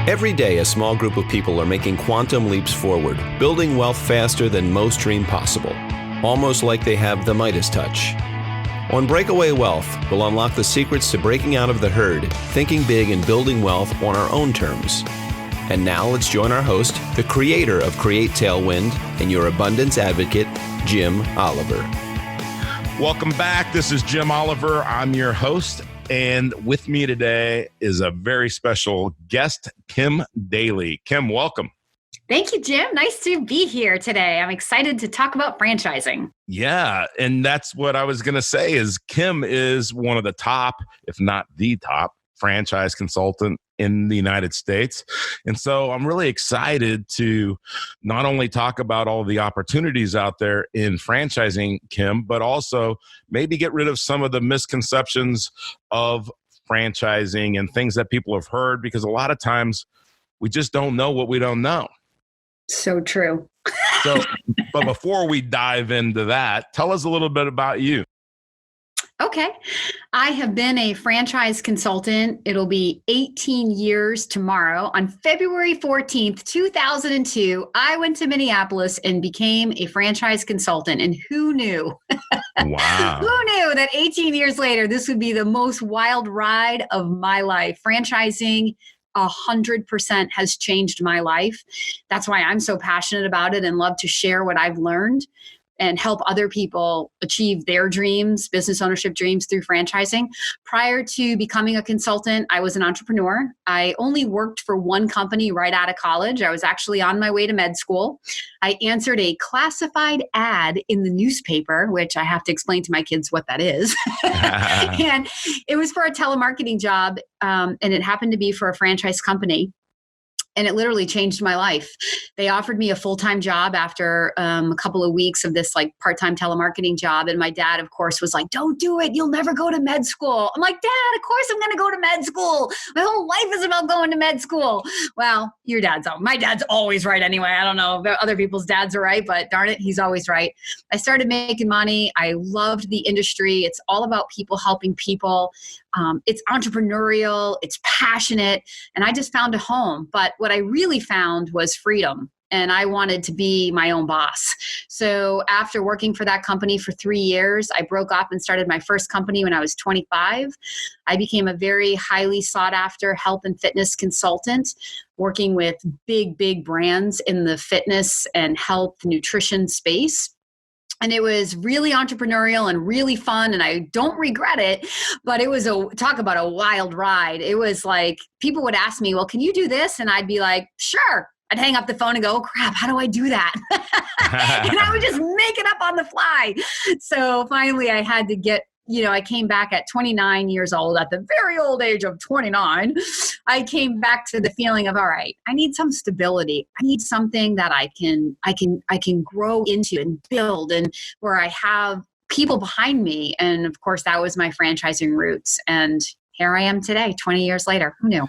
Every day, a small group of people are making quantum leaps forward, building wealth faster than most dream possible, almost like they have the Midas touch. On Breakaway Wealth, we'll unlock the secrets to breaking out of the herd, thinking big and building wealth on our own terms. And now let's join our host, the creator of Create Tailwind and your abundance advocate, Jim Oliver. Welcome back. This is Jim Oliver. I'm your host. And with me today is a very special guest, Kim Daly. Kim, welcome. Thank you, Jim. Nice to be here today. I'm excited to talk about franchising. Yeah, and that's what I was going to say is Kim is one of the top, if not the top, franchise consultant in the United States. And so I'm really excited to not only talk about all the opportunities out there in franchising, Kim, but also maybe get rid of some of the misconceptions of franchising and things that people have heard, because a lot of times we just don't know what we don't know. So true. But before we dive into that, tell us a little bit about you. Okay. I have been a franchise consultant. It'll be 18 years tomorrow. On February 14th, 2002, I went to Minneapolis and became a franchise consultant. And who knew? Wow. Who knew that 18 years later, this would be the most wild ride of my life? Franchising 100% has changed my life. That's why I'm so passionate about it and love to share what I've learned and help other people achieve their dreams, business ownership dreams through franchising. Prior to becoming a consultant, I was an entrepreneur. I only worked for one company right out of college. I was actually on my way to med school. I answered a classified ad in the newspaper, which I have to explain to my kids what that is. And it was for a telemarketing job, and it happened to be for a franchise company. And it literally changed my life. They offered me a full-time job after a couple of weeks of this like part-time telemarketing job. And my dad, of course, was like, don't do it. You'll never go to med school. I'm like, Dad, of course I'm going to go to med school. My whole life is about going to med school. Well, my dad's always right anyway. I don't know if other people's dads are right, but darn it, he's always right. I started making money. I loved the industry. It's all about people helping people. It's entrepreneurial, it's passionate, and I just found a home. But what I really found was freedom, and I wanted to be my own boss. So after working for that company for 3 years, I broke up and started my first company when I was 25. I became a very highly sought after health and fitness consultant, working with big brands in the fitness and health nutrition space. And it was really entrepreneurial and really fun, and I don't regret it, but it was talk about a wild ride. It was like, people would ask me, well, can you do this? And I'd be like, sure. I'd hang up the phone and go, oh crap, how do I do that? And I would just make it up on the fly. So finally I had to I came back at 29 years old, at the very old age of 29. I came back to the feeling of, all right, I need some stability. I need something that I can grow into and build, and where I have people behind me. And of course, that was my franchising roots. And here I am today, 20 years later. Who knew?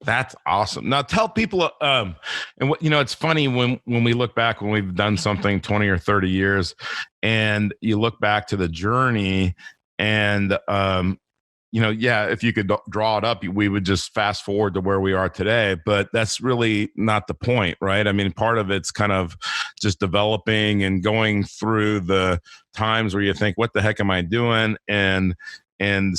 That's awesome. Now tell people, and what, it's funny when we look back, when we've done something 20 or 30 years, and you look back to the journey. And, if you could draw it up, we would just fast forward to where we are today, but that's really not the point, right? I mean, part of it's kind of just developing and going through the times where you think, what the heck am I doing? And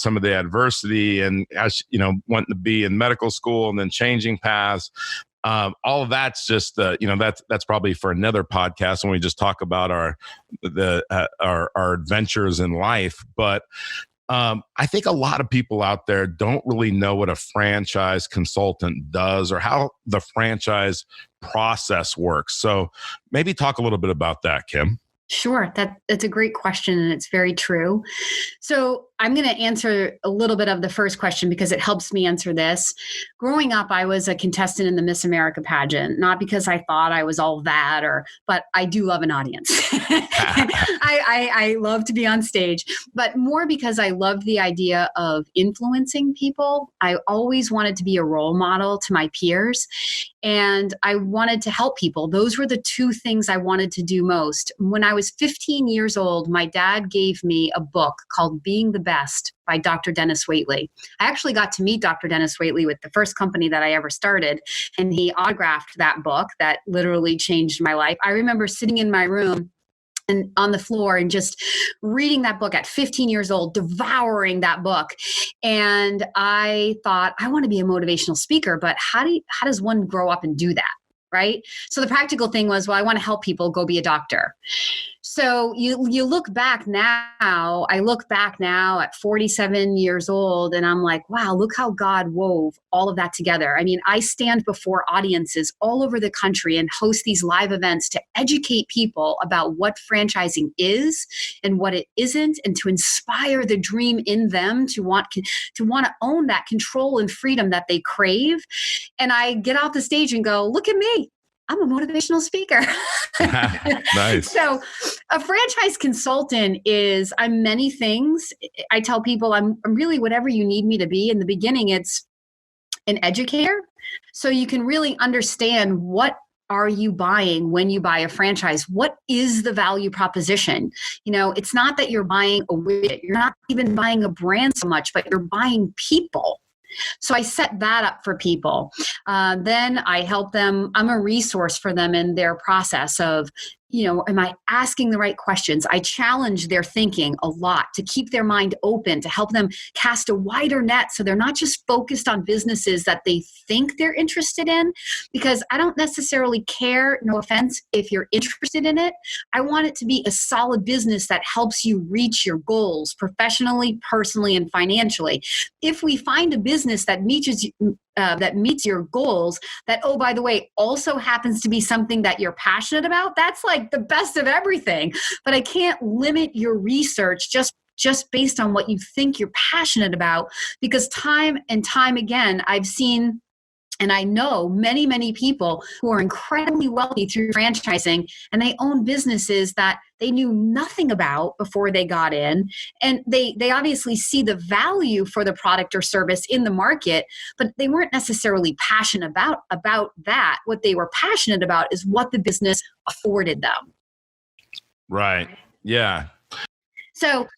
some of the adversity, and as wanting to be in medical school and then changing paths. All of that's just, that's probably for another podcast when we just talk about our adventures in life. But I think a lot of people out there don't really know what a franchise consultant does or how the franchise process works. So maybe talk a little bit about that, Kim. Sure. That's a great question, and it's very true. So I'm going to answer a little bit of the first question because it helps me answer this. Growing up, I was a contestant in the Miss America pageant, not because I thought I was all that, but I do love an audience. I love to be on stage, but more because I love the idea of influencing people. I always wanted to be a role model to my peers, and I wanted to help people. Those were the two things I wanted to do most. When I was 15 years old, my dad gave me a book called Being the Best by Dr. Dennis Waitley. I actually got to meet Dr. Dennis Waitley with the first company that I ever started, and he autographed that book that literally changed my life. I remember sitting in my room and on the floor and just reading that book at 15 years old, devouring that book. And I thought, I want to be a motivational speaker, but how does one grow up and do that? Right? So the practical thing was, well, I want to help people, go be a doctor. So you look back now, I look back now at 47 years old, and I'm like, wow, look how God wove all of that together. I mean, I stand before audiences all over the country and host these live events to educate people about what franchising is and what it isn't, and to inspire the dream in them to want to own that control and freedom that they crave. And I get off the stage and go, look at me. I'm a motivational speaker. Nice. So a franchise consultant I'm many things. I tell people I'm really whatever you need me to be. In the beginning, it's an educator. So you can really understand what are you buying when you buy a franchise? What is the value proposition? It's not that you're buying a widget. You're not even buying a brand so much, but you're buying people. So I set that up for people. Then I help them. I'm a resource for them in their process of, am I asking the right questions? I challenge their thinking a lot to keep their mind open, to help them cast a wider net so they're not just focused on businesses that they think they're interested in, because I don't necessarily care, no offense, if you're interested in it. I want it to be a solid business that helps you reach your goals professionally, personally, and financially. If we find a business that meets your goals, that, oh, by the way, also happens to be something that you're passionate about, that's like the best of everything. But I can't limit your research just based on what you think you're passionate about, because time and time again, I've seen and I know many, many people who are incredibly wealthy through franchising, and they own businesses that they knew nothing about before they got in. And they obviously see the value for the product or service in the market, but they weren't necessarily passionate about that. What they were passionate about is what the business afforded them. Right. Yeah. So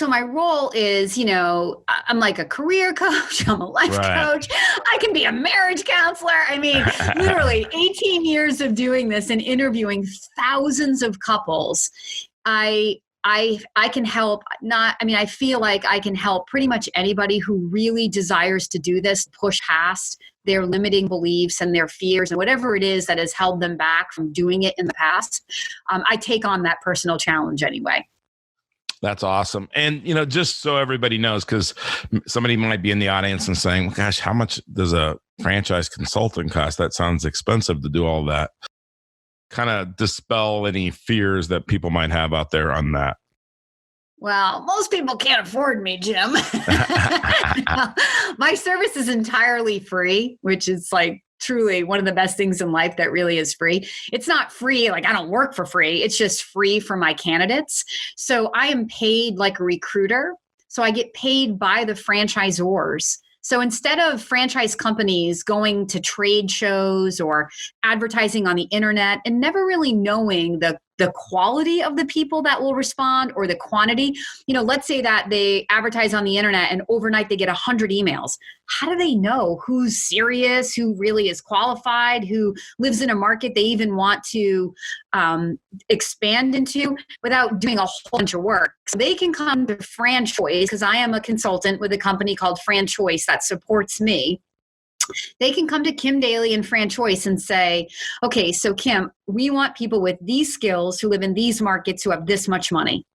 my role is, I'm like a career coach, I'm a life coach, I can be a marriage counselor. I mean, literally 18 years of doing this and interviewing thousands of couples. I can help I feel like I can help pretty much anybody who really desires to do this, push past their limiting beliefs and their fears and whatever it is that has held them back from doing it in the past. I take on that personal challenge anyway. That's awesome. And, just so everybody knows, because somebody might be in the audience and saying, gosh, how much does a franchise consultant cost? That sounds expensive to do all that. Kind of dispel any fears that people might have out there on that. Well, most people can't afford me, Jim. My service is entirely free, which is like truly one of the best things in life that really is free. It's not free, like I don't work for free. It's just free for my candidates. So I am paid like a recruiter. So I get paid by the franchisors. So instead of franchise companies going to trade shows or advertising on the internet and never really knowing the quality of the people that will respond or the quantity, let's say that they advertise on the internet and overnight they get 100 emails. How do they know who's serious, who really is qualified, who lives in a market they even want to expand into without doing a whole bunch of work? So they can come to FranChoice, because I am a consultant with a company called FranChoice that supports me. They can come to Kim Daly and FranChoice and say, okay, so Kim, we want people with these skills who live in these markets who have this much money.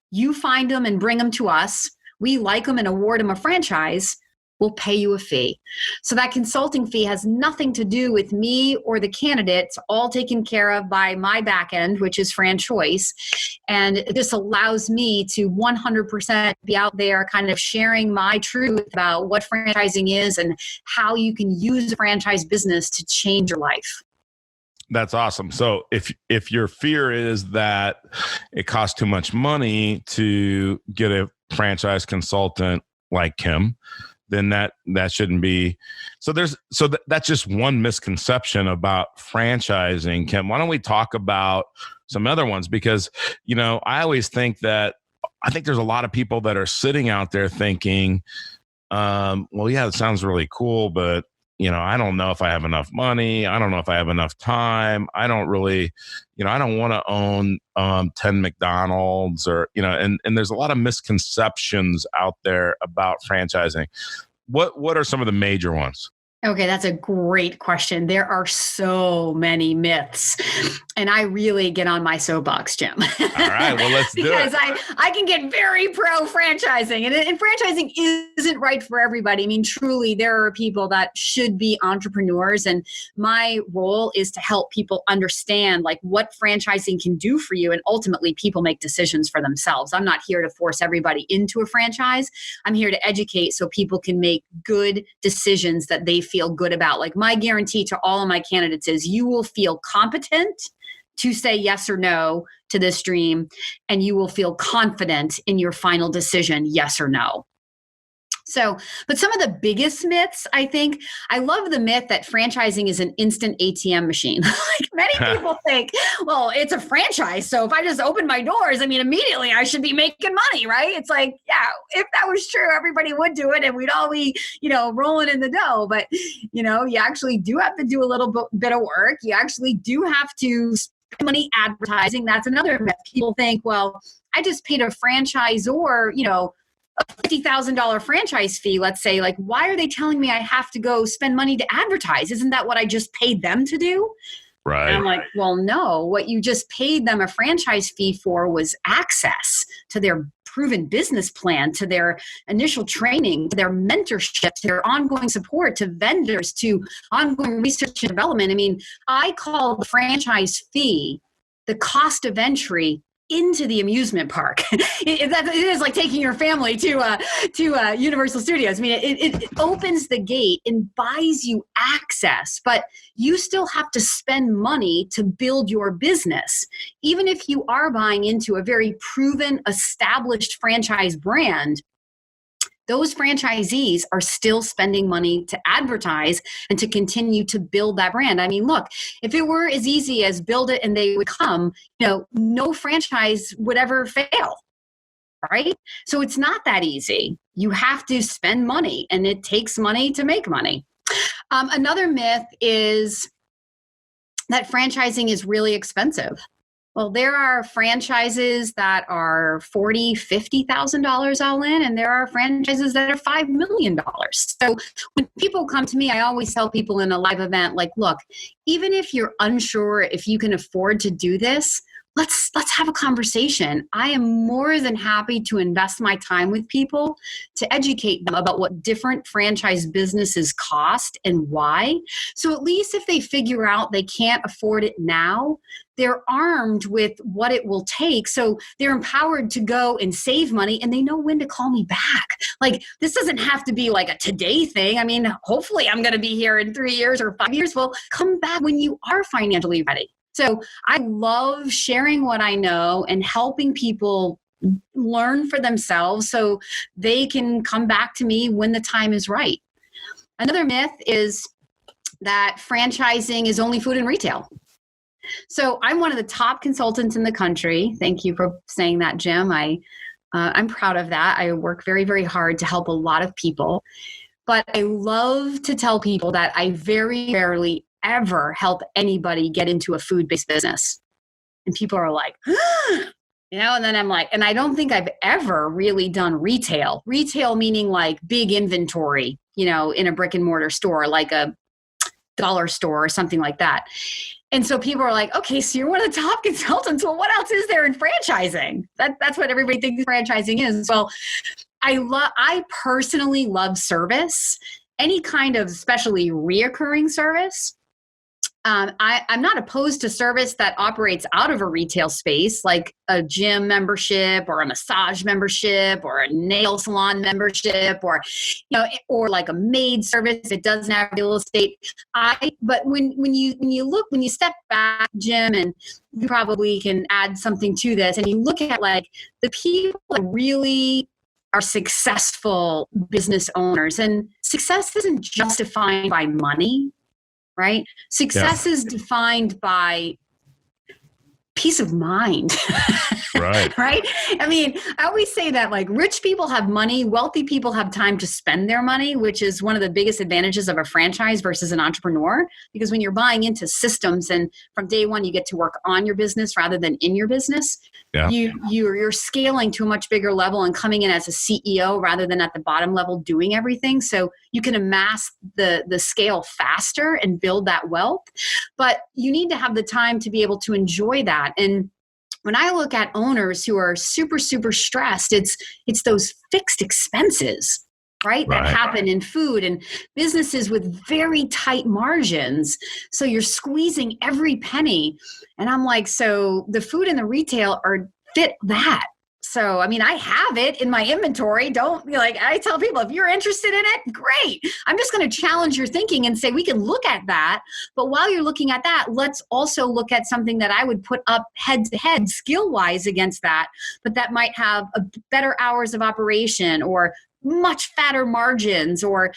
You find them and bring them to us. We like them and award them a franchise. We'll pay you a fee. So that consulting fee has nothing to do with me or the candidates, all taken care of by my back end, which is FranChoice. And this allows me to 100% be out there kind of sharing my truth about what franchising is and how you can use a franchise business to change your life. That's awesome. So if your fear is that it costs too much money to get a franchise consultant like Kim, then that shouldn't be. So that's just one misconception about franchising. Kim, why don't we talk about some other ones? Because, I always think that I think there's a lot of people that are sitting out there thinking, well, yeah, it sounds really cool, but I don't know if I have enough money. I don't know if I have enough time. I don't really, I don't want to own 10 McDonald's or, and there's a lot of misconceptions out there about franchising. What are some of the major ones? Okay, that's a great question. There are so many myths, and I really get on my soapbox, Jim. All right, well, let's do it. Because I can get very pro franchising, and franchising isn't right for everybody. I mean, truly, there are people that should be entrepreneurs, and my role is to help people understand like what franchising can do for you, and ultimately, people make decisions for themselves. I'm not here to force everybody into a franchise. I'm here to educate so people can make good decisions that they feel good about. Like my guarantee to all of my candidates is you will feel competent to say yes or no to this dream, and you will feel confident in your final decision, yes or no. So, but some of the biggest myths, I think, I love the myth that franchising is an instant ATM machine. Like many people think, well, it's a franchise. So if I just open my doors, immediately I should be making money, right? It's like, yeah, if that was true, everybody would do it and we'd all be, rolling in the dough. But, you actually do have to do a little bit of work. You actually do have to spend money advertising. That's another myth. People think, well, I just paid a franchisor, a $50,000 franchise fee, let's say, like, why are they telling me I have to go spend money to advertise? Isn't that what I just paid them to do? Right. And I'm like, well, no, what you just paid them a franchise fee for was access to their proven business plan, to their initial training, to their mentorship, to their ongoing support, to vendors, to ongoing research and development. I call the franchise fee the cost of entry into the amusement park. It is like taking your family to Universal Studios. It opens the gate and buys you access, but you still have to spend money to build your business. Even if you are buying into a very proven, established franchise brand, those franchisees are still spending money to advertise and to continue to build that brand. Look, if it were as easy as build it and they would come, no franchise would ever fail, right? So it's not that easy. You have to spend money, and it takes money to make money. Another myth is that franchising is really expensive. Well, there are franchises that are $40,000, $50,000 all in, and there are franchises that are $5 million. So when people come to me, I always tell people in a live event, like, look, even if you're unsure if you can afford to do this, let's have a conversation. I am more than happy to invest my time with people to educate them about what different franchise businesses cost and why. So at least if they figure out they can't afford it now, they're armed with what it will take. So they're empowered to go and save money, and they know when to call me back. Like, this doesn't have to be like a today thing. Hopefully I'm going to be here in 3 years or 5 years. Well, come back when you are financially ready. So I love sharing what I know and helping people learn for themselves so they can come back to me when the time is right. Another myth is that franchising is only food and retail. So I'm one of the top consultants in the country. Thank you for saying that, Jim. I'm proud of that. I work very, very hard to help a lot of people. But I love to tell people that I very rarely ever help anybody get into a food-based business. And people are like, and then I'm like, and I don't think I've ever really done retail. Retail meaning like big inventory, in a brick and mortar store, like a dollar store or something like that. And so people are like, okay, so you're one of the top consultants. Well, what else is there in franchising? That's what everybody thinks franchising is. Well, I personally love service, any kind of especially reoccurring service. I'm not opposed to service that operates out of a retail space, like a gym membership or a massage membership or a nail salon membership, or, or like a maid service that doesn't have real estate. But when you step back, Jim, and you probably can add something to this, and you look at like the people that really are successful business owners, and success isn't just defined by money. Right? Success is defined by peace of mind. Right. Right? I mean, I always say that like rich people have money, wealthy people have time to spend their money, which is one of the biggest advantages of a franchise versus an entrepreneur. Because when you're buying into systems and from day one, you get to work on your business rather than in your business. Yeah. You're scaling to a much bigger level and coming in as a CEO rather than at the bottom level doing everything. So you can amass the scale faster and build that wealth. But you need to have the time to be able to enjoy that. And when I look at owners who are super, super stressed, it's those fixed expenses, right? That happen in food and businesses with very tight margins. So you're squeezing every penny. And I'm like, so the food and the retail are fit that. So, I mean, I have it in my inventory. Don't be like, I tell people, if you're interested in it, great. I'm just going to challenge your thinking and say, we can look at that. But while you're looking at that, let's also look at something that I would put up head to head skill wise against that, but that might have a better hours of operation or much fatter margins or,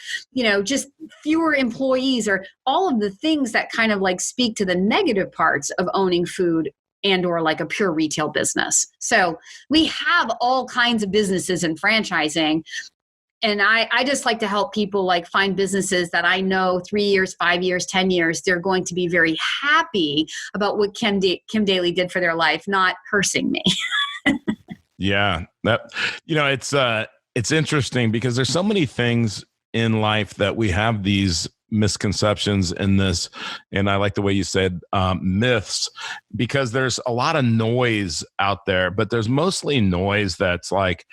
just fewer employees or all of the things that kind of like speak to the negative parts of owning food and or like a pure retail business. So we have all kinds of businesses in franchising. And I just like to help people like find businesses that I know 3 years, 5 years, 10 years, they're going to be very happy about what Kim Daly did for their life, not cursing me. Yeah. That, it's interesting because there's so many things in life that we have these misconceptions in this. And I like the way you said myths, because there's a lot of noise out there, but there's mostly noise that's like,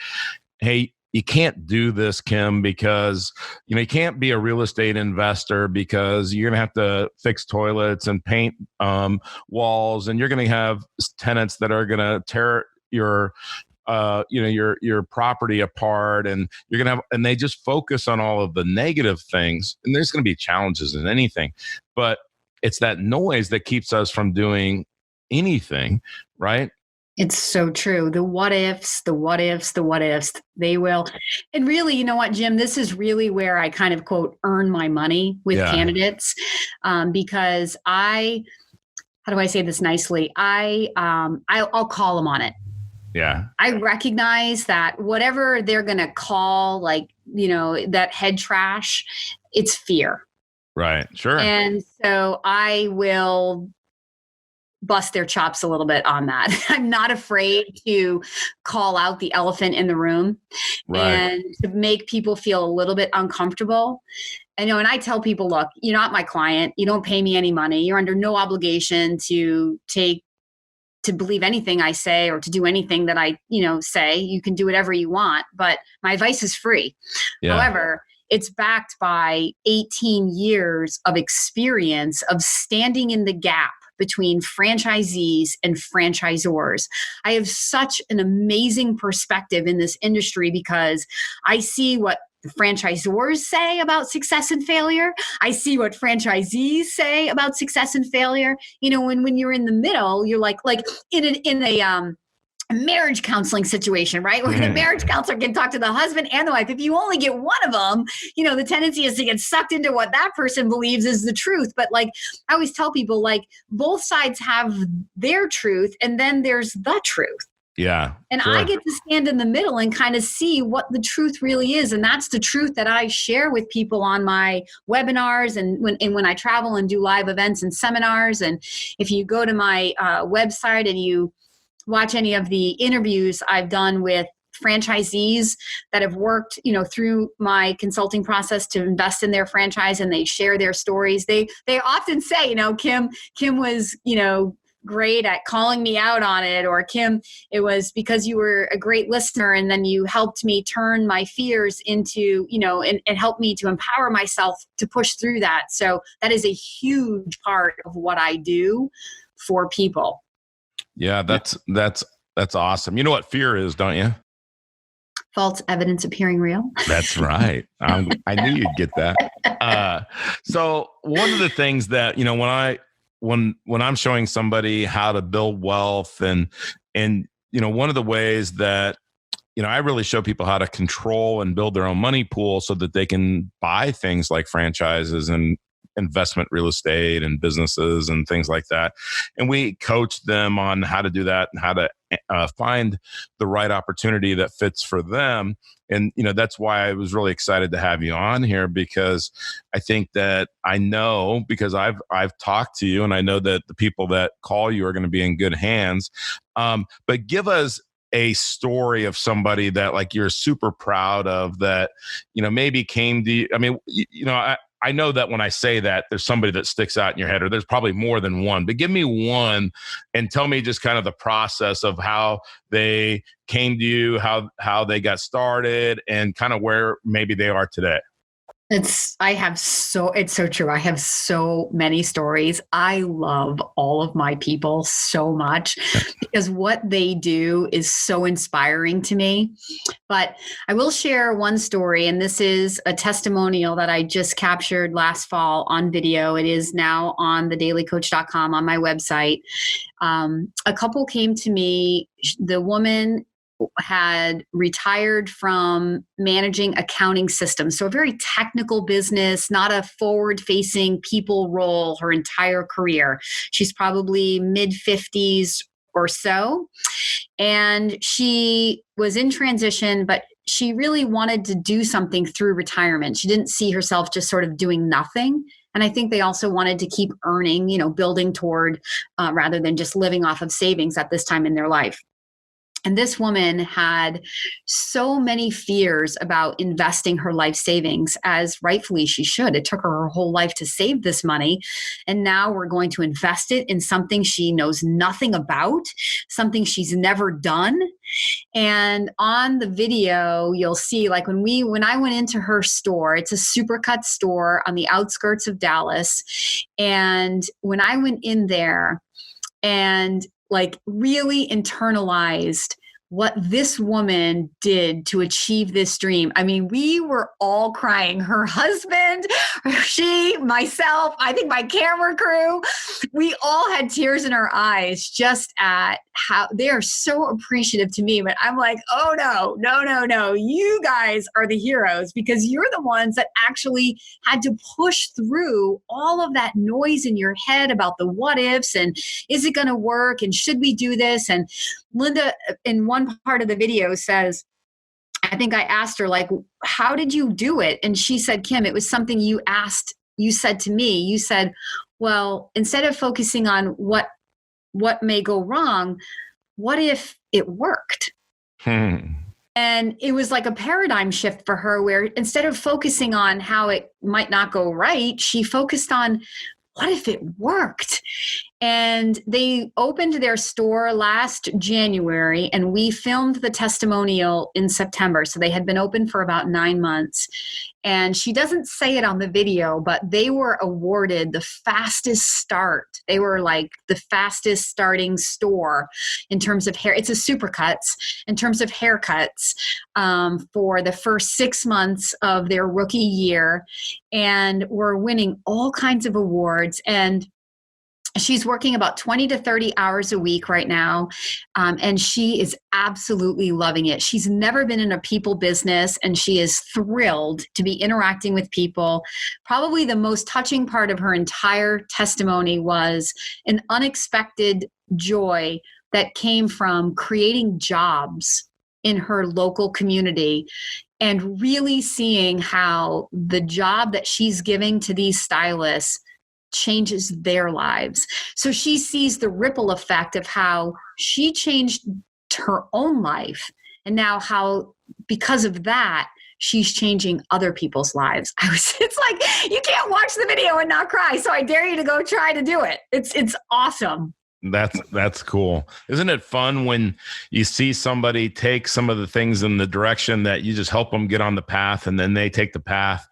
hey, you can't do this, Kim, because, you can't be a real estate investor because you're going to have to fix toilets and paint walls. And you're going to have tenants that are going to tear your property apart, and you're going to have, and they just focus on all of the negative things. And there's going to be challenges in anything, but it's that noise that keeps us from doing anything. Right. It's so true. The what ifs, they will. And really, you know what, Jim, this is really where I kind of quote, earn my money with candidates. Because how do I say this nicely? I'll call them on it. Yeah. I recognize that whatever they're going to call, like, that head trash, it's fear. Right. Sure. And so I will bust their chops a little bit on that. I'm not afraid to call out the elephant in the room and to make people feel a little bit uncomfortable. And I tell people, look, you're not my client. You don't pay me any money. You're under no obligation to believe anything I say or to do anything that I, say. You can do whatever you want, but my advice is free. Yeah. However, it's backed by 18 years of experience of standing in the gap between franchisees and franchisors. I have such an amazing perspective in this industry because I see what franchisors say about success and failure. I see what franchisees say about success and failure. When you're in the middle, you're like in a marriage counseling situation, right? Where the marriage counselor can talk to the husband and the wife. If you only get one of them, the tendency is to get sucked into what that person believes is the truth. But like I always tell people, like both sides have their truth and then there's the truth. Yeah. And sure. I get to stand in the middle and kind of see what the truth really is. And that's the truth that I share with people on my webinars and when I travel and do live events and seminars. And if you go to my website and you watch any of the interviews I've done with franchisees that have worked, through my consulting process to invest in their franchise and they share their stories, they often say, Kim was, great at calling me out on it, or Kim, it was because you were a great listener and then you helped me turn my fears into, and help me to empower myself to push through that. So that is a huge part of what I do for people. Yeah, that's awesome. You know what fear is, don't you? False evidence appearing real. That's right. I knew you'd get that. So one of the things that, when I'm showing somebody how to build wealth and one of the ways that, I really show people how to control and build their own money pool so that they can buy things like franchises and investment real estate and businesses and things like that. And we coach them on how to do that and how to find the right opportunity that fits for them. And, that's why I was really excited to have you on here, because I think that I know, because I've talked to you and I know that the people that call you are going to be in good hands. But give us a story of somebody that like you're super proud of that, maybe came to you. I mean, I know that when I say that, there's somebody that sticks out in your head, or there's probably more than one, but give me one and tell me just kind of the process of how they came to you, how they got started, and kind of where maybe they are today. It's so true. I have so many stories. I love all of my people so much because what they do is so inspiring to me. But I will share one story, and this is a testimonial that I just captured last fall on video. It is now on thedailycoach.com on my website. A couple came to me. The woman had retired from managing accounting systems. So a very technical business, not a forward-facing people role her entire career. She's probably mid-50s or so. And she was in transition, but she really wanted to do something through retirement. She didn't see herself just sort of doing nothing. And I think they also wanted to keep earning, building toward rather than just living off of savings at this time in their life. And this woman had so many fears about investing her life savings, as rightfully she should. It took her whole life to save this money. And now we're going to invest it in something she knows nothing about, something she's never done. And on the video, you'll see, like when I went into her store, it's a Supercut store on the outskirts of Dallas. And when I went in there and like really internalized what this woman did to achieve this dream. I mean, we were all crying. Her husband, she, myself, I think my camera crew, we all had tears in our eyes just at how they are so appreciative to me. But I'm like, oh no. You guys are the heroes because you're the ones that actually had to push through all of that noise in your head about the what ifs and is it going to work and should we do this? And Linda, in one part of the video says, I think I asked her, like, how did you do it? And she said, Kim, it was something you said to me. You said, well, instead of focusing on what may go wrong, what if it worked? And it was like a paradigm shift for her where instead of focusing on how it might not go right, she focused on what if it worked? And they opened their store last January and we filmed the testimonial in September. So they had been open for about 9 months. And she doesn't say it on the video, but they were awarded the fastest start. They were like the fastest starting store in terms of hair. It's a Supercuts in terms of haircuts for the first 6 months of their rookie year. And we're winning all kinds of awards. And she's working about 20 to 30 hours a week right now, and she is absolutely loving it. She's never been in a people business, and she is thrilled to be interacting with people. Probably the most touching part of her entire testimony was an unexpected joy that came from creating jobs in her local community and really seeing how the job that she's giving to these stylists changes their lives. So she sees the ripple effect of how she changed her own life and now how, because of that, she's changing other people's lives. It's like, you can't watch the video and not cry. So I dare you to go try to do it. It's awesome. That's cool. Isn't it fun when you see somebody take some of the things in the direction that you just help them get on the path, and then they take the path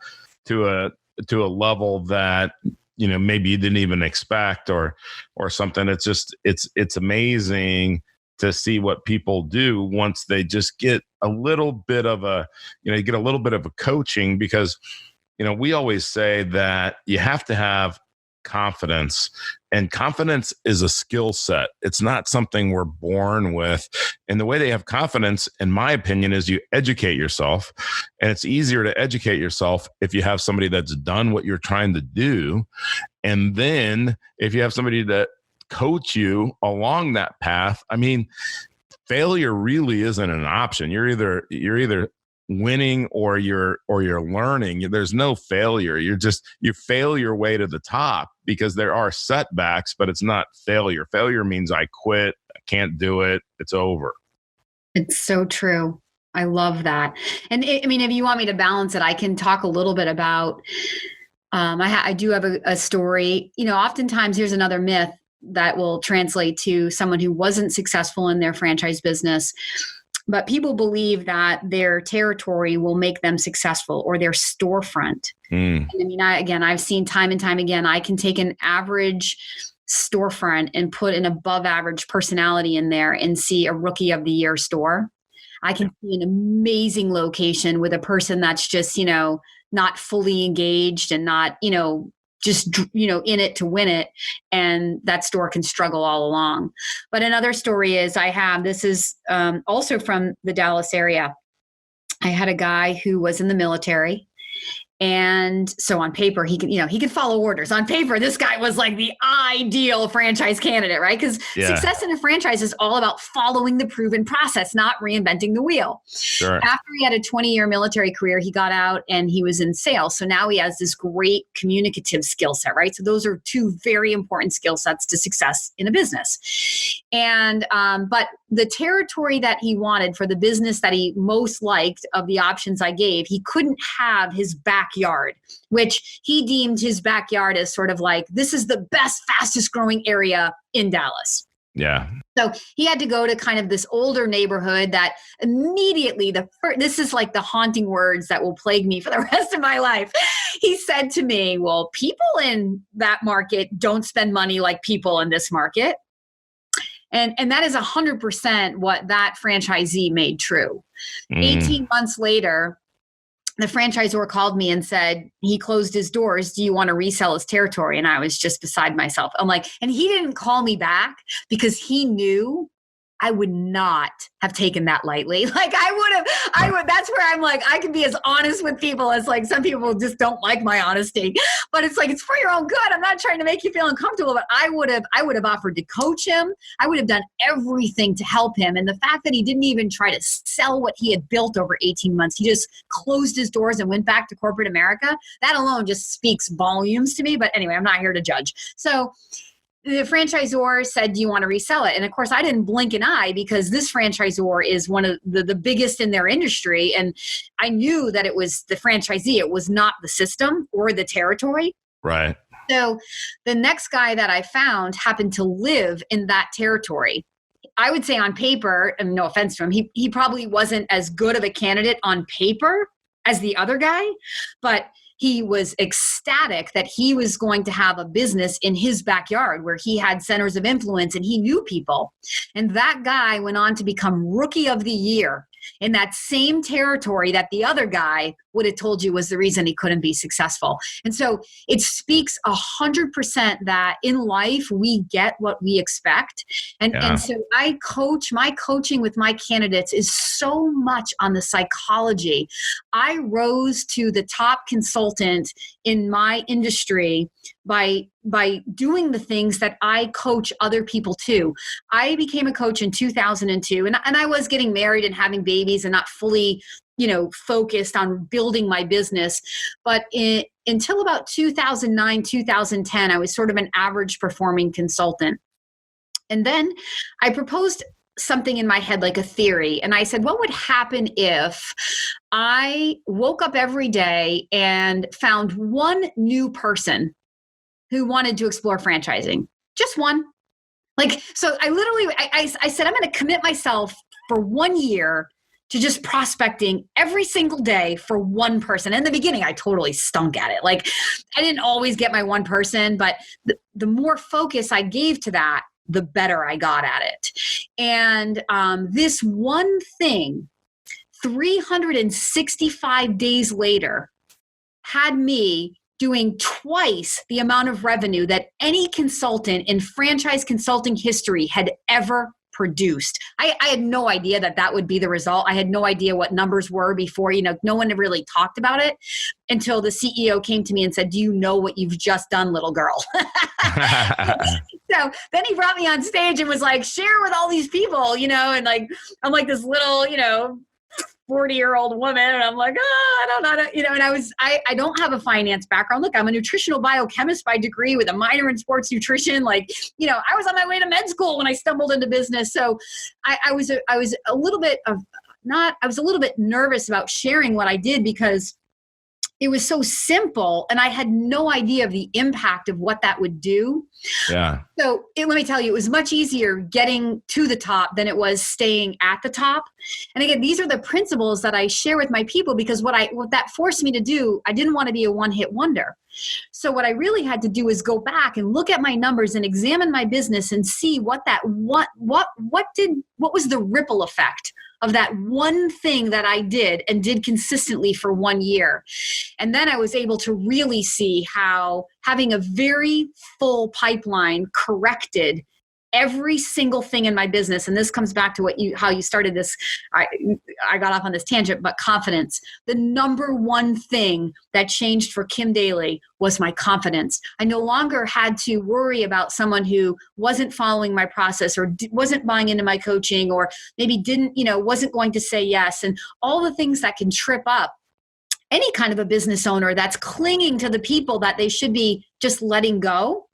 to a level that, you know, maybe you didn't even expect or something. It's just, it's amazing to see what people do once they just get a little bit of a, you know, you get a little bit of a coaching, because, you know, we always say that you have to have confidence, and confidence is a skill set. It's not something we're born with. And the way they have confidence, in my opinion, is you educate yourself. And it's easier to educate yourself if you have somebody that's done what you're trying to do. And then if you have somebody that coach you along that path, I mean, failure really isn't an option. You're either winning or you're learning. There's no failure. You fail your way to the top, because there are setbacks, but it's not failure. Failure means I quit, I can't do it, it's over. It's so true. I love that. And I mean, if you want me to balance it, I can talk a little bit about, I do have a story. You know, oftentimes here's another myth that will translate to someone who wasn't successful in their franchise business. But people believe that their territory will make them successful, or their storefront. And I mean, I've seen time and time again, I can take an average storefront and put an above average personality in there and see a rookie of the year store. I can see an amazing location with a person that's just, you know, not fully engaged and not, you know, just, you know, in it to win it. And that store can struggle all along. But another story is this is also from the Dallas area. I had a guy who was in the military. And so on paper, he could follow orders. On paper, this guy was like the ideal franchise candidate, right? Because success in a franchise is all about following the proven process, not reinventing the wheel. Sure. After he had a 20-year military career, he got out and he was in sales. So now he has this great communicative skill set, right? So those are two very important skill sets to success in a business. And but the territory that he wanted for the business that he most liked of the options I gave, he couldn't have his backyard, which he deemed his backyard as sort of like, this is the best, fastest growing area in Dallas. Yeah. So he had to go to kind of this older neighborhood that immediately, this is like the haunting words that will plague me for the rest of my life. He said to me, well, people in that market don't spend money like people in this market. And that is 100% what that franchisee made true. 18 months later, the franchisor called me and said he closed his doors. Do you want to resell his territory? And I was just beside myself. I'm like, and he didn't call me back because he knew I would not have taken that lightly. Like I would, that's where I'm like, I can be as honest with people as like some people just don't like my honesty, but it's like, it's for your own good. I'm not trying to make you feel uncomfortable, but I would have offered to coach him. I would have done everything to help him. And the fact that he didn't even try to sell what he had built over 18 months, he just closed his doors and went back to corporate America. That alone just speaks volumes to me. But anyway, I'm not here to judge. So the franchisor said, do you want to resell it? And of course, I didn't blink an eye because this franchisor is one of the biggest in their industry. And I knew that it was the franchisee. It was not the system or the territory. Right. So the next guy that I found happened to live in that territory. I would say on paper, and no offense to him, he probably wasn't as good of a candidate on paper as the other guy, but he was ecstatic that he was going to have a business in his backyard where he had centers of influence and he knew people. And that guy went on to become Rookie of the Year in that same territory that the other guy would have told you was the reason he couldn't be successful. And so it speaks 100% that in life, we get what we expect. And so my coaching with my candidates is so much on the psychology. I rose to the top consultant in my industry by doing the things that I coach other people to. I became a coach in 2002, and I was getting married and having babies and not fully, focused on building my business. But until about 2009, 2010, I was sort of an average performing consultant. And then I proposed something in my head, like a theory. And I said, what would happen if I woke up every day and found one new person who wanted to explore franchising? Just one. Like, so I literally, I said, I'm going to commit myself for 1 year to just prospecting every single day for one person. In the beginning, I totally stunk at it. Like, I didn't always get my one person, but the more focus I gave to that, the better I got at it. And this one thing, 365 days later, had me doing twice the amount of revenue that any consultant in franchise consulting history had ever produced. I had no idea that would be the result. I had no idea what numbers were before, no one had really talked about it until the CEO came to me and said, do you know what you've just done, little girl? So then he brought me on stage and was like, share with all these people, and like, I'm like this little, 40-year-old woman. And I'm like, I don't know. And I don't have a finance background. Look, I'm a nutritional biochemist by degree with a minor in sports nutrition. Like, I was on my way to med school when I stumbled into business. So I was a little bit nervous about sharing what I did because it was so simple and I had no idea of the impact of what that would do. Yeah. So let me tell you, it was much easier getting to the top than it was staying at the top. And again, these are the principles that I share with my people because what that forced me to do, I didn't want to be a one-hit wonder. So what I really had to do is go back and look at my numbers and examine my business and see what was the ripple effect of that one thing that I did and did consistently for 1 year. And then I was able to really see how having a very full pipeline corrected every single thing in my business. And this comes back to how you started this. I got off on this tangent, but confidence. The number one thing that changed for Kim Daly was my confidence. I no longer had to worry about someone who wasn't following my process or wasn't buying into my coaching or maybe wasn't going to say yes. And all the things that can trip up any kind of a business owner that's clinging to the people that they should be just letting go.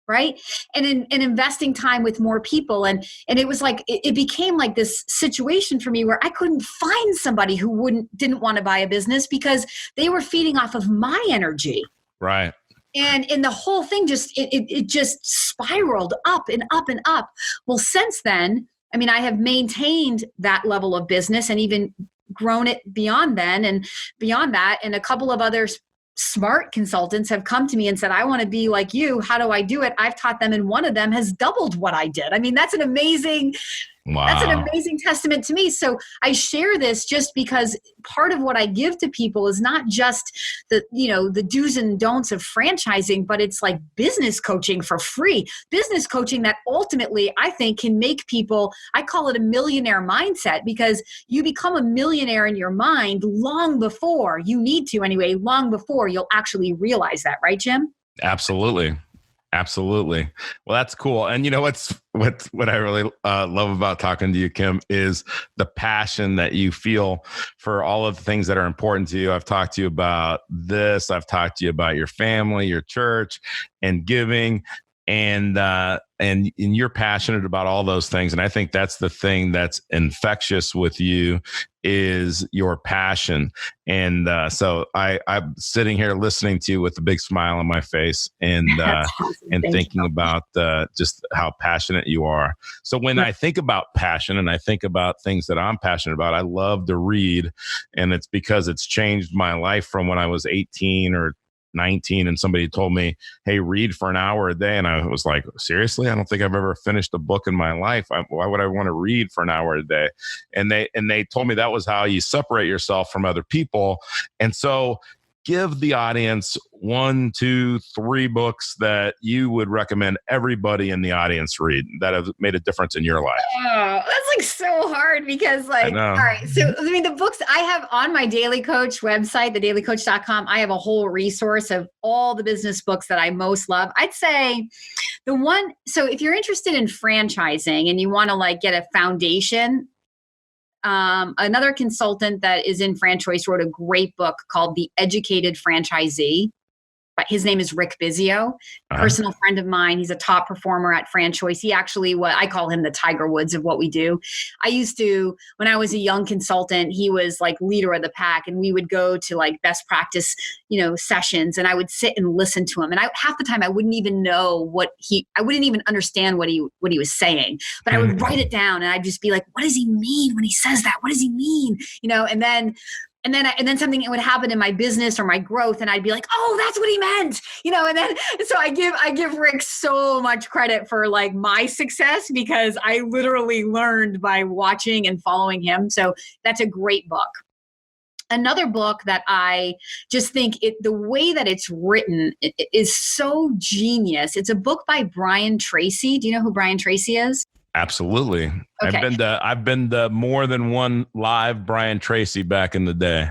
Right. And in investing time with more people. And it was like, it became like this situation for me where I couldn't find somebody who didn't want to buy a business because they were feeding off of my energy. Right. And the whole thing it just spiraled up and up and up. Well, since then, I have maintained that level of business and even grown it beyond then and beyond that. And a couple of others smart consultants have come to me and said, I want to be like you. How do I do it? I've taught them and one of them has doubled what I did. That's an amazing testament to me. So I share this just because part of what I give to people is not just the do's and don'ts of franchising, but it's like business coaching for free. Business coaching that ultimately I think can make people, I call it a millionaire mindset because you become a millionaire in your mind long before you'll actually realize that. Right, Jim? Absolutely. Well, that's cool. And what I really love about talking to you, Kim, is the passion that you feel for all of the things that are important to you. I've talked to you about this. I've talked to you about your family, your church, and giving. And you're passionate about all those things. And I think that's the thing that's infectious with you is your passion. And so I'm sitting here listening to you with a big smile on my face and Awesome. and thinking about just how passionate you are. So when I think about passion and I think about things that I'm passionate about, I love to read. And it's because it's changed my life from when I was 18 or 19 and somebody told me, hey, read for an hour a day. And I was like, seriously? I don't think I've ever finished a book in my life. Why would I want to read for an hour a day? And they told me that was how you separate yourself from other people. And so give the audience 1, 2, 3 books that you would recommend everybody in the audience read that have made a difference in your life. Oh, that's like so hard because all right. So, the books I have on my Daily Coach website, thedailycoach.com, I have a whole resource of all the business books that I most love. I'd say so if you're interested in franchising and you want to get a foundation, another consultant that is in franchise wrote a great book called The Educated Franchisee. his name is Rick Bizio, personal friend of mine. He's a top performer at Franchoice. He actually, I call him the Tiger Woods of what we do. I used to, when I was a young consultant, he was like leader of the pack, and we would go to like best practice, sessions, and I would sit and listen to him. And half the time I wouldn't even know I wouldn't even understand what he was saying, but I would write it down, and I'd just be like, what does he mean when he says that? What does he mean? And then something would happen in my business or my growth, and I'd be like, oh, that's what he meant, and then, so I give Rick so much credit for like my success, because I literally learned by watching and following him. So that's a great book. Another book that I just think the way that it's written is so genius. It's a book by Brian Tracy. Do you know who Brian Tracy is? Absolutely. Okay. I've been to more than one live Brian Tracy back in the day.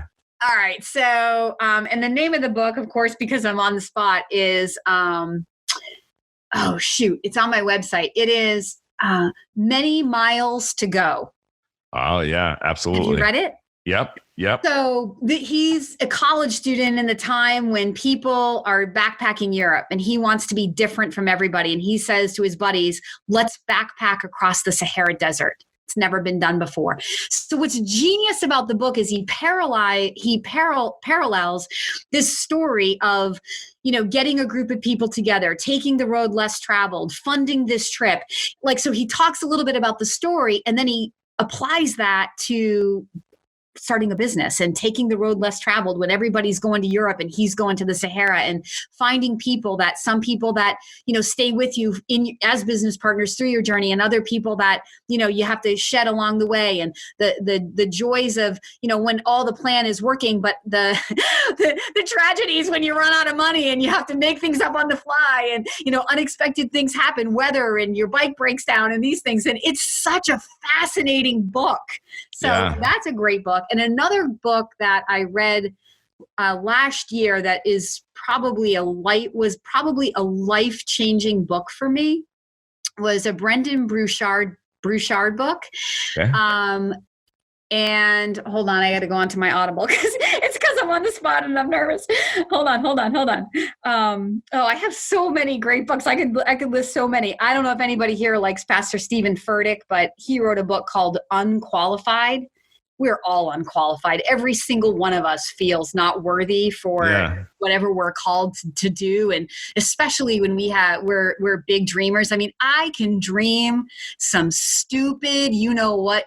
All right. So, and the name of the book, of course, because I'm on the spot, is, it's on my website. It is Many Miles to Go. Oh yeah, absolutely. Have you read it? Yep. So he's a college student in the time when people are backpacking Europe, and he wants to be different from everybody. And he says to his buddies, let's backpack across the Sahara Desert. It's never been done before. So what's genius about the book is he parallels this story of, getting a group of people together, taking the road less traveled, funding this trip. So he talks a little bit about the story, and then he applies that to starting a business and taking the road less traveled when everybody's going to Europe and he's going to the Sahara, and finding some people that, stay with you as business partners through your journey, and other people that, you have to shed along the way, and the joys of, when all the plan is working, but the tragedies when you run out of money and you have to make things up on the fly, and, unexpected things happen, weather, and your bike breaks down, and these things. And it's such a fascinating book. So That's a great book. And another book that I read last year that was probably a life-changing book for me was a Brendan Burchard book. Okay. And hold on, I got to go on to my Audible because I'm on the spot and I'm nervous. Hold on. I have so many great books. I could list so many. I don't know if anybody here likes Pastor Stephen Furtick, but he wrote a book called Unqualified. We're all unqualified. Every single one of us feels not worthy for whatever we're called to do. And especially when we're big dreamers. I mean, I can dream some stupid,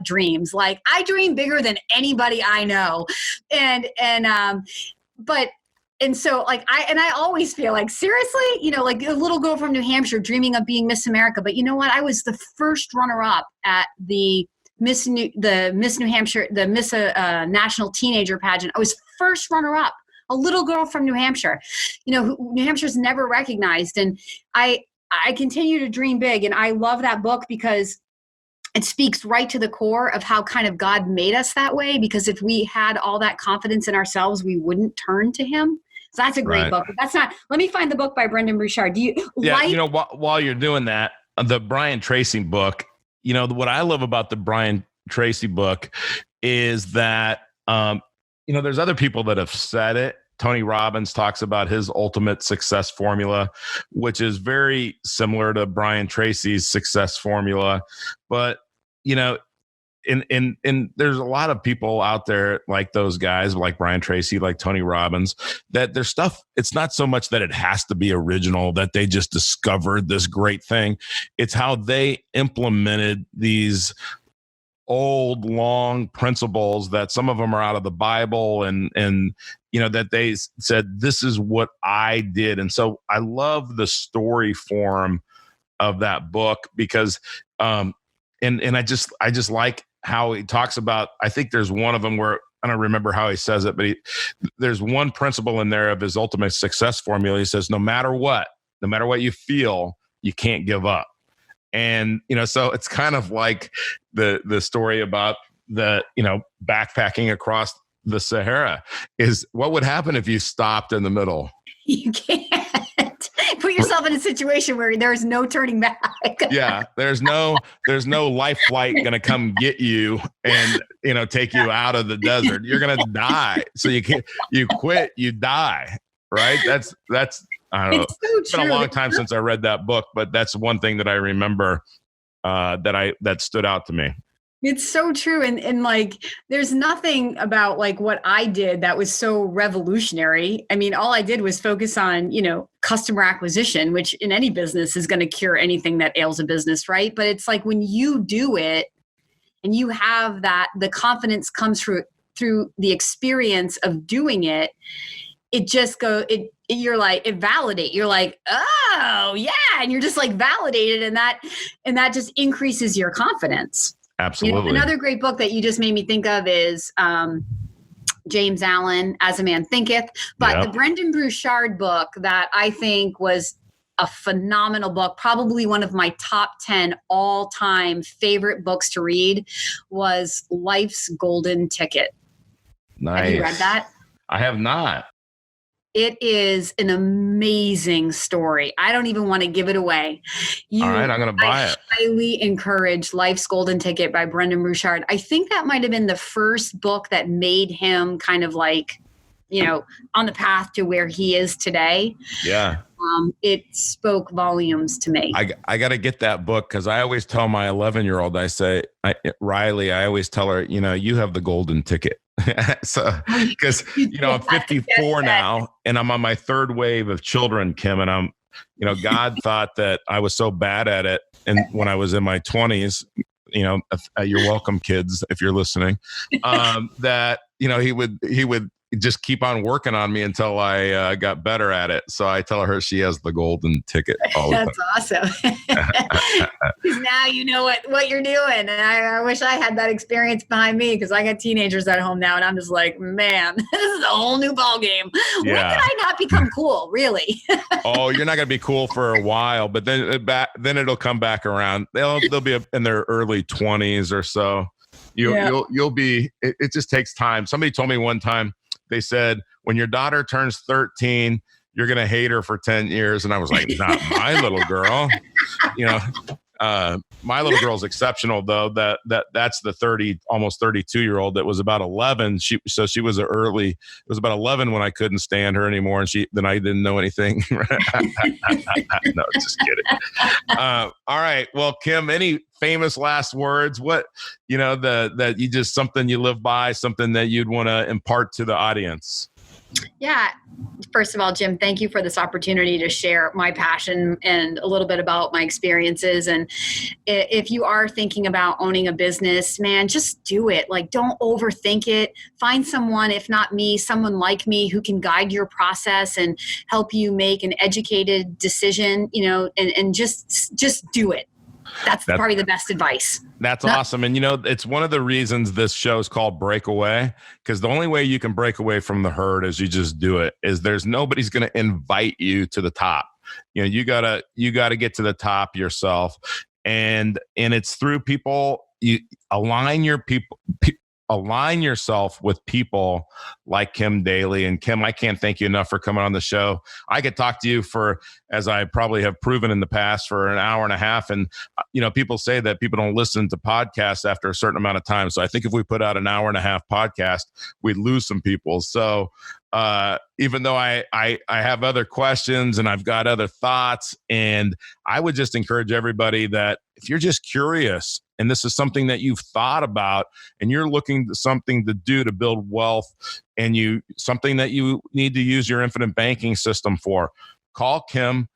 dreams. Like I dream bigger than anybody I know. And so I always feel like, seriously, like a little girl from New Hampshire dreaming of being Miss America. But you know what? I was the first runner-up at the Miss New Hampshire, the Miss National Teenager Pageant. I was first runner-up, a little girl from New Hampshire, who New Hampshire's never recognized. And I continue to dream big. And I love that book because it speaks right to the core of how kind of God made us that way. Because if we had all that confidence in ourselves, we wouldn't turn to him. So that's a great book. But let me find the book by Brendan Burchard. While you're doing that, the Brian Tracy book, what I love about the Brian Tracy book is that, there's other people that have said it. Tony Robbins talks about his ultimate success formula, which is very similar to Brian Tracy's success formula. But, and there's a lot of people out there like those guys, like Brian Tracy, like Tony Robbins, that their stuff, it's not so much that it has to be original, that they just discovered this great thing. It's how they implemented these old, long principles that some of them are out of the Bible and that they said, this is what I did. And so I love the story form of that book because, and I just like how he talks about, I think there's one of them where I don't remember how he says it, but there's one principle in there of his ultimate success formula. He says, no matter what you feel, you can't give up. And, so it's kind of like the story about backpacking across the Sahara is what would happen if you stopped in the middle? You can't. Put yourself in a situation where there's no turning back. Yeah, there's no life flight going to come get you and take you out of the desert. You're going to die. So you quit, you die, right? That's I don't know. It's so It's been a long time since I read that book, but that's one thing that I remember that stood out to me. It's so true. And like, there's nothing about like what I did that was so revolutionary. I mean, all I did was focus on, customer acquisition, which in any business is going to cure anything that ails a business, right? But it's like when you do it and you have that, the confidence comes through the experience of doing it. It just you're like, it validate. You're like, oh yeah. And you're just like validated. And that just increases your confidence. Absolutely. Another great book that you just made me think of is James Allen, As a Man Thinketh. But the Brendan Burchard book that I think was a phenomenal book, probably one of my top 10 all-time favorite books to read, was Life's Golden Ticket. Nice. Have you read that? I have not. It is an amazing story. I don't even want to give it away. All right, I'm going to buy it. I highly encourage Life's Golden Ticket by Brendan Burchard. I think that might have been the first book that made him kind of like, on the path to where he is today. Yeah. It spoke volumes to me. I got to get that book because I always tell my 11-year-old, I say, Riley, I always tell her, you have the golden ticket. So, because, I'm 54 now and I'm on my third wave of children, Kim, and I'm, God thought that I was so bad at it. And when I was in my 20s, you're welcome, kids, if you're listening, that, he would just keep on working on me until I got better at it. So I tell her she has the golden ticket. That's awesome. Because now you know what you're doing. And I wish I had that experience behind me because I got teenagers at home now and I'm just like, man, this is a whole new ball game. Yeah. When did I not become cool? Really? Oh, you're not going to be cool for a while, but then it'll come back around. They'll be in their early 20s or so. You'll be, it just takes time. Somebody told me one time, they said, when your daughter turns 13, you're going to hate her for 10 years. And I was like, not my little girl. My little girl's exceptional, though. That's the almost 32-year-old that was about 11. She was it was about 11 when I couldn't stand her anymore. And then I didn't know anything. No, just kidding. All right. Well, Kim, any famous last words? What, that you just something you live by, something that you'd want to impart to the audience? Yeah. First of all, Jim, thank you for this opportunity to share my passion and a little bit about my experiences. And if you are thinking about owning a business, man, just do it. Like, don't overthink it. Find someone, if not me, someone like me who can guide your process and help you make an educated decision, and just do it. That's probably the best advice. That's awesome. And, it's one of the reasons this show is called Breakaway, because the only way you can break away from the herd is you just do it. Nobody's going to invite you to the top. You gotta get to the top yourself. And it's through people. You align yourself with people like Kim Daly. And Kim, I can't thank you enough for coming on the show. I could talk to you for, as I probably have proven in the past, for an hour and a half. And, people say that people don't listen to podcasts after a certain amount of time. So I think if we put out an hour and a half podcast, we'd lose some people. So even though I have other questions and I've got other thoughts, and I would just encourage everybody that if you're just curious and this is something that you've thought about and you're looking for something to do to build wealth and something that you need to use your infinite banking system for, call Kim.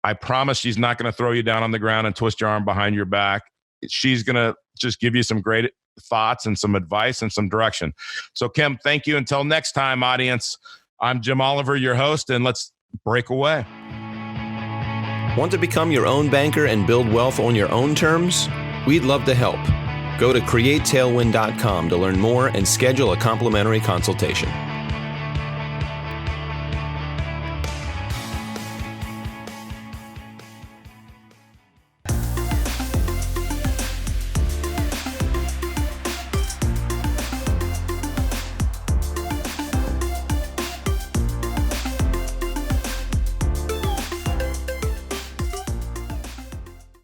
I promise she's not going to throw you down on the ground and twist your arm behind your back. She's going to just give you some great thoughts and some advice and some direction. So Kim, thank you. Until next time, audience, I'm Jim Oliver, your host, and let's break away. Want to become your own banker and build wealth on your own terms? We'd love to help. Go to createtailwind.com to learn more and schedule a complimentary consultation.